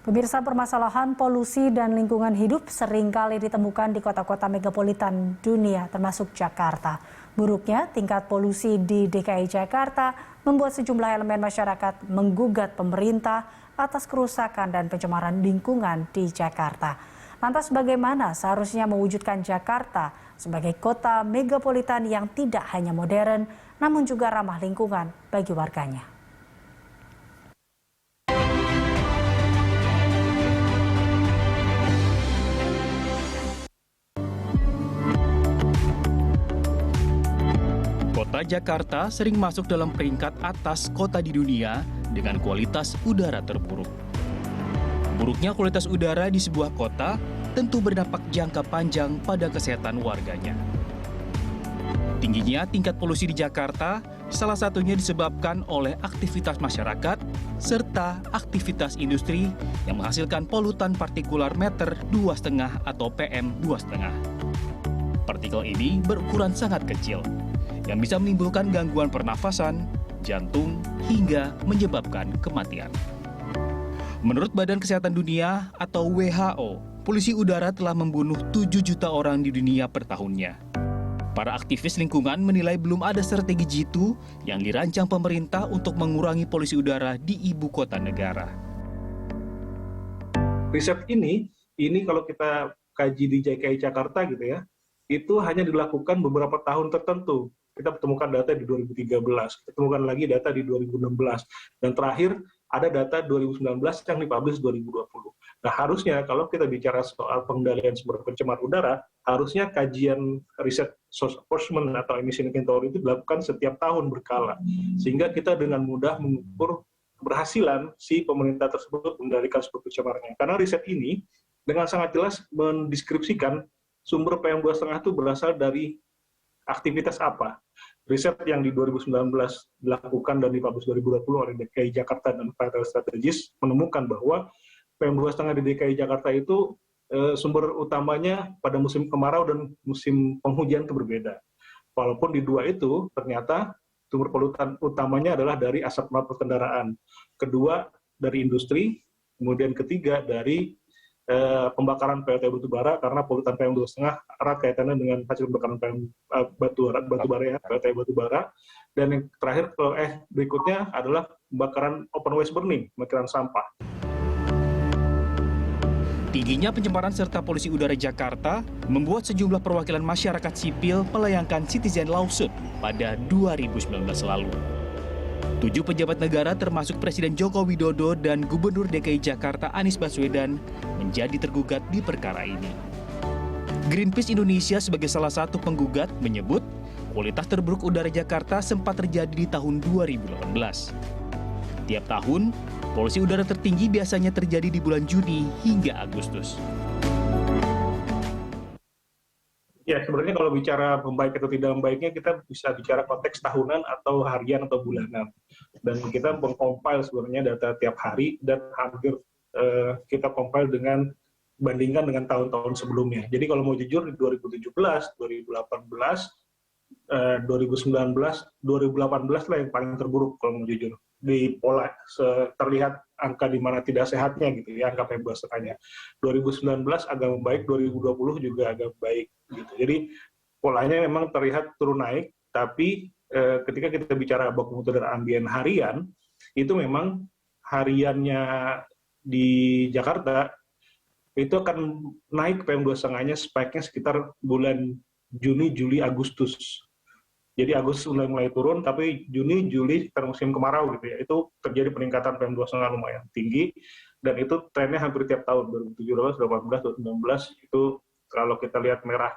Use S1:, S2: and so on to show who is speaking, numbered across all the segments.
S1: Pemirsa, permasalahan polusi dan lingkungan hidup seringkali ditemukan di kota-kota megapolitan dunia termasuk Jakarta. Buruknya tingkat polusi di DKI Jakarta membuat sejumlah elemen masyarakat menggugat pemerintah atas kerusakan dan pencemaran lingkungan di Jakarta. Lantas bagaimana seharusnya mewujudkan Jakarta sebagai kota megapolitan yang tidak hanya modern namun juga ramah lingkungan bagi warganya?
S2: Kota Jakarta sering masuk dalam peringkat atas kota di dunia dengan kualitas udara terburuk. Buruknya kualitas udara di sebuah kota tentu berdampak jangka panjang pada kesehatan warganya. Tingginya tingkat polusi di Jakarta salah satunya disebabkan oleh aktivitas masyarakat serta aktivitas industri yang menghasilkan polutan partikular meter 2,5 atau PM2,5. Partikel ini berukuran sangat kecil yang bisa menimbulkan gangguan pernafasan, jantung, hingga menyebabkan kematian. Menurut Badan Kesehatan Dunia atau WHO, polusi udara telah membunuh 7 juta orang di dunia per tahunnya. Para aktivis lingkungan menilai belum ada strategi jitu yang dirancang pemerintah untuk mengurangi polusi udara di ibu kota negara.
S3: Riset ini kalau kita kaji di DKI Jakarta gitu ya, itu hanya dilakukan beberapa tahun tertentu. Kita temukan data di 2013, kita temukan lagi data di 2016, dan terakhir ada data 2019 yang dipublish 2020. Nah, harusnya kalau kita bicara soal pengendalian sumber pencemar udara, harusnya kajian riset source apportionment atau emission inventory itu dilakukan setiap tahun berkala, sehingga kita dengan mudah mengukur keberhasilan si pemerintah tersebut mengendalikan sumber pencemarnya. Karena riset ini dengan sangat jelas mendeskripsikan sumber PM2,5 itu berasal dari aktivitas apa. Riset yang di 2019 dilakukan dan dipublish 2020 oleh DKI Jakarta dan Vital Strategies menemukan bahwa PM2,5 di DKI Jakarta itu sumber utamanya pada musim kemarau dan musim penghujan itu berbeda. Walaupun di dua itu ternyata sumber polutan utamanya adalah dari asap knalpot kendaraan. Kedua dari industri, kemudian ketiga dari pembakaran PLT batubara, karena polutan PM2,5 erat kaitannya dengan hasil pembakaran batubara ya, PLT batubara. Dan yang terakhir berikutnya adalah pembakaran open waste burning, pembakaran sampah.
S2: Tingginya pencemaran serta polusi udara Jakarta membuat sejumlah perwakilan masyarakat sipil melayangkan citizen lawsuit pada 2019 lalu. 7 pejabat negara termasuk Presiden Joko Widodo dan Gubernur DKI Jakarta Anies Baswedan menjadi tergugat di perkara ini. Greenpeace Indonesia sebagai salah satu penggugat menyebut kualitas terburuk udara Jakarta sempat terjadi di tahun 2018. Tiap tahun, polusi udara tertinggi biasanya terjadi di bulan Juni hingga Agustus.
S3: Ya, sebenarnya kalau bicara membaik atau tidak membaiknya, kita bisa bicara konteks tahunan atau harian atau bulanan. Dan kita mengcompile sebenarnya data tiap hari dan hampir kita compile bandingkan dengan tahun-tahun sebelumnya. Jadi kalau mau jujur, di 2017, 2018, 2019, 2018 lah yang paling terburuk kalau mau jujur. Di pola terlihat angka di mana tidak sehatnya gitu ya, angka PM2,5-nya. 2019 agak membaik, 2020 juga agak baik gitu. Jadi polanya memang terlihat turun naik, tapi ketika kita bicara baku mutu udara ambien harian, itu memang hariannya di Jakarta itu akan naik PM2,5-nya spike-nya sekitar bulan Juni, Juli, Agustus. Jadi Agustus mulai turun, tapi Juni, Juli sekitar musim kemarau gitu ya, itu terjadi peningkatan PM2,5 lumayan tinggi, dan itu trennya hampir tiap tahun, 2017, 2018, 2019, itu kalau kita lihat merah.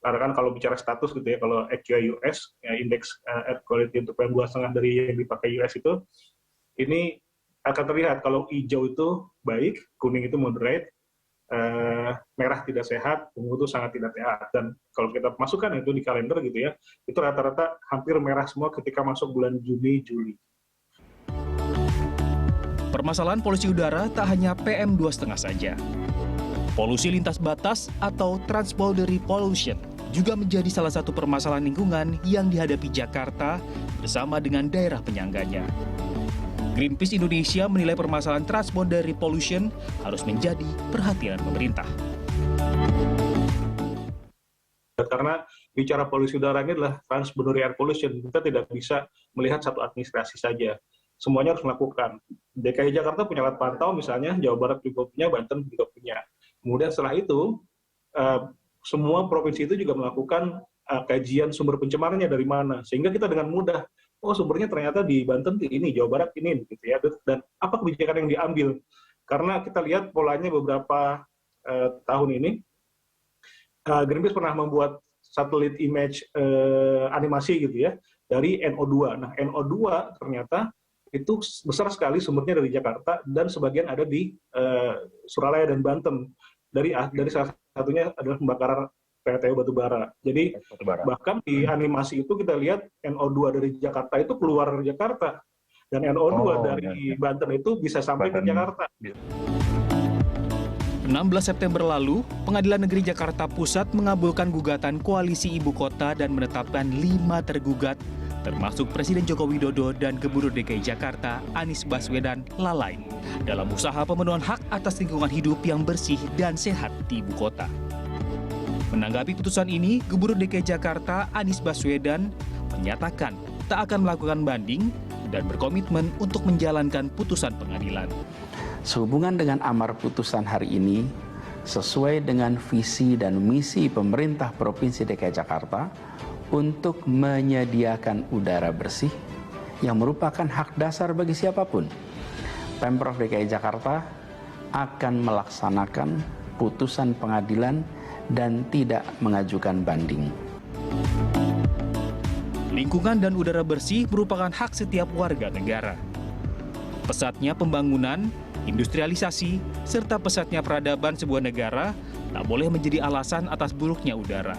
S3: Karena kan kalau bicara status gitu ya, kalau AQI US, ya, indeks air quality untuk PM2,5 dari yang dipakai US itu, ini akan terlihat kalau hijau itu baik, kuning itu moderate, merah tidak sehat, ungu itu sangat tidak sehat. Dan kalau kita masukkan itu di kalender gitu ya, itu rata-rata hampir merah semua ketika masuk bulan Juni, Juli.
S2: Permasalahan polusi udara tak hanya PM2,5 saja. Polusi lintas batas atau transboundary pollution juga menjadi salah satu permasalahan lingkungan yang dihadapi Jakarta bersama dengan daerah penyangganya. Greenpeace Indonesia menilai permasalahan transboundary pollution harus menjadi perhatian pemerintah.
S3: Karena bicara polusi udara ini adalah transboundary air pollution, kita tidak bisa melihat satu administrasi saja. Semuanya harus melakukan. DKI Jakarta punya alat pantau misalnya, Jawa Barat juga punya, Banten juga punya. Kemudian setelah itu, semua provinsi itu juga melakukan kajian sumber pencemarnya dari mana, sehingga kita dengan mudah, oh sumbernya ternyata di Banten ini, Jawa Barat ini, gitu ya. Dan apa kebijakan yang diambil? Karena kita lihat polanya beberapa tahun ini, Greenpeace pernah membuat satelit image animasi gitu ya dari NO2. Nah, NO2 ternyata itu besar sekali sumbernya dari Jakarta dan sebagian ada di Suralaya dan Banten. Dari salah satunya adalah pembakaran PLTU batubara. Jadi bahkan di animasi itu kita lihat NO2 dari Jakarta itu keluar dari Jakarta dan NO2 dari Banten itu bisa sampai ke Jakarta.
S2: 16 September lalu, Pengadilan Negeri Jakarta Pusat mengabulkan gugatan Koalisi Ibu Kota dan menetapkan 5 tergugat, termasuk Presiden Joko Widodo dan Gubernur DKI Jakarta Anies Baswedan lalai dalam usaha pemenuhan hak atas lingkungan hidup yang bersih dan sehat di ibu kota. Menanggapi putusan ini, Gubernur DKI Jakarta Anies Baswedan menyatakan tak akan melakukan banding dan berkomitmen untuk menjalankan putusan pengadilan.
S4: Sehubungan dengan amar putusan hari ini, sesuai dengan visi dan misi pemerintah Provinsi DKI Jakarta untuk menyediakan udara bersih yang merupakan hak dasar bagi siapapun, Pemprov DKI Jakarta akan melaksanakan putusan pengadilan dan tidak mengajukan banding.
S2: Lingkungan dan udara bersih merupakan hak setiap warga negara. Pesatnya pembangunan, industrialisasi, serta pesatnya peradaban sebuah negara tak boleh menjadi alasan atas buruknya udara.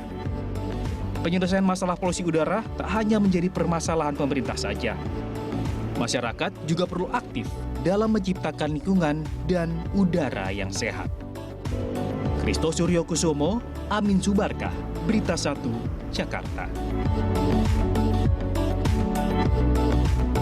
S2: Penyelesaian masalah polusi udara tak hanya menjadi permasalahan pemerintah saja. Masyarakat juga perlu aktif dalam menciptakan lingkungan dan udara yang sehat. Christo Suryo Kusumo, Amin Subarkah, Berita 1, Jakarta.